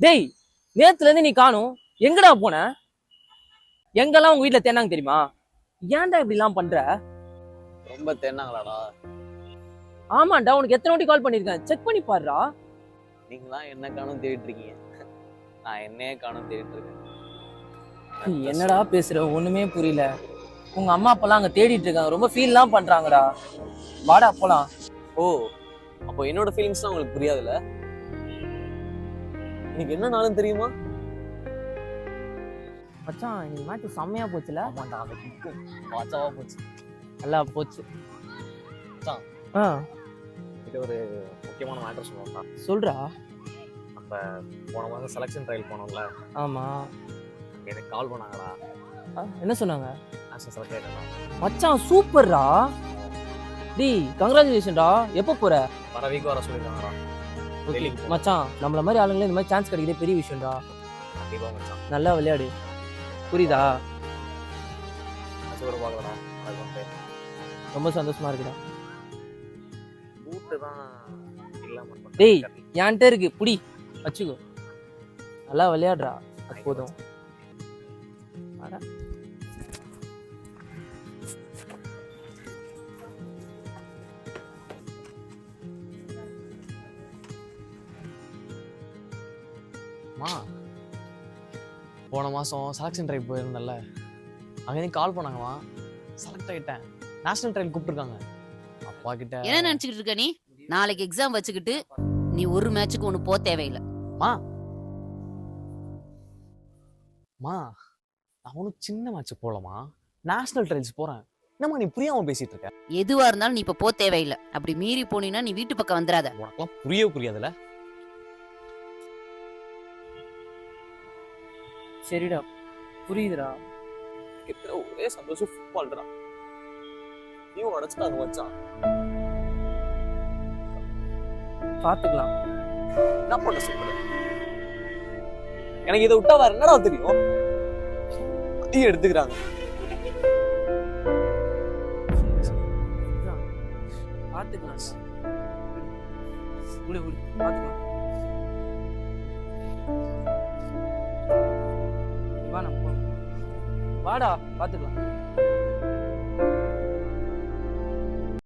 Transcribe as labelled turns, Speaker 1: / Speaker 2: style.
Speaker 1: டேய், நேத்துல இருந்து நீ காணும். எங்கடா போன? எங்கெல்லாம் உங்க வீட்டுல தேனாங்க தெரியுமா? ஏன்டா இப்படி எல்லாம் பண்ற?
Speaker 2: ரொம்ப தேனாங்களாடா?
Speaker 1: ஆமாண்டா, உனக்கு எத்தனை வாட்டி கால் பண்ணிருக்கேன், செக் பண்ணி பாருடா.
Speaker 2: நீங்களாம் என்ன காணும் தேடிட்டு இருக்கீங்க, நான் என்னையே காணும் தேடிட்டு இருக்கேன்.
Speaker 1: என்னடா பேசுற, ஒண்ணுமே புரியல. உங்க அம்மா அப்பெல்லாம் அங்க தேடிட்டு இருக்காங்க, ரொம்ப ஃபீல்லாம் பண்றாங்கடா. வாடா போலாம்.
Speaker 2: ஓ, அப்போ என்னோட ஃபீலிங்ஸ்லாம் உங்களுக்கு புரியாதுல்ல? எனக்கு என்ன நாளும் தெரியுமா?
Speaker 1: மச்சான், இன்னைக்கு மேட்ச் செம்மையா போச்சுல?
Speaker 2: ஆமாண்டா, அந்த கிக்கும் மச்சாவா போச்சு.
Speaker 1: நல்லா போச்சு.
Speaker 2: மச்சான்,
Speaker 1: ஆ
Speaker 2: இது ஒரு முக்கியமான மேட்டர் சொல்லுவோம்டா.
Speaker 1: சொல்றா.
Speaker 2: நம்ம போன மாதம் செலெக்ஷன் ட்ரையல் போனோம்ல?
Speaker 1: ஆமா.
Speaker 2: எனக்கு கால் பண்ணாங்கடா.
Speaker 1: என்ன சொன்னாங்க?
Speaker 2: நேஷனல் செலக்ட் ஆயிட்டேன்
Speaker 1: மச்சான், சூப்பர்ரா. டேய், கங்க்ராச்சுலேஷன்டா. எப்போ போற?
Speaker 2: வர வீக் வர சொல்லிருக்காங்கடா.
Speaker 1: மச்சான், நம்மள மாதிரி ஆளுங்களே இந்த மாதிரி சான்ஸ் கிடைக்கிறதே பெரிய விஷயம்டா.
Speaker 2: கண்டிப்பா மச்சான்,
Speaker 1: நல்லா விளையாடு, புரியுதா?
Speaker 2: ஒரு பார்க்கலடா. அது வந்து
Speaker 1: ரொம்ப சந்தோஷமா இருக்குடா.
Speaker 2: பூட்டு தான் இல்லாம.
Speaker 1: டேய், என்கிட்ட இருக்கு, புடி வச்சுக்கோ. நல்லா விளையாடுறா, அது போதும்.
Speaker 2: போன மாதம் செலெக்ஷன் ட்ரைவ் போயிருந்தேன்ல, அங்கே கால் பண்ணாங்கம்மா. செலக்ட் ஆகிட்டேன், நேஷனல் ட்ரைவ் கூப்பிட்டுருக்காங்க. அப்பா கிட்ட
Speaker 3: என்ன நினைச்சுக்கிட்டு இருக்க நீ? நாளைக்கு எக்ஸாம் வச்சுக்கிட்டு நீ ஒரு மேட்சுக்கு ஒன்று போக தேவையில்லை.
Speaker 2: மா, நான் ஒன்றும் சின்ன மேட்ச் போகலமா, நேஷனல் ட்ரைல்ஸ் போகிறேன். என்னம்மா நீ புரியாமல் பேசிகிட்டு இருக்க?
Speaker 3: எதுவா இருந்தாலும் நீ இப்போ போக தேவையில்லை. அப்படி மீறி போனீங்கன்னா நீ வீட்டு பக்கம் வந்துடாத.
Speaker 2: உனக்கெல்லாம் புரியாதுல்ல?
Speaker 1: சரிடா, புரியுதுடா.
Speaker 2: கிட்ட ஒரே சந்தோஷம் ஃபுட்பால்டா. நீ உடச்சுட்டாங்க மச்சான்.
Speaker 1: பாத்துக்கலாம்.
Speaker 2: என்ன பண்ண சொல்ற? எனக்கு இதை விட்டா வேற என்னடா தெரியும்? அதையும் எடுத்துக்கிறாங்க.
Speaker 1: பாத்துக்கலாம். பாத்துக்கலாம். வாடா, பாத்துக்கலாம்.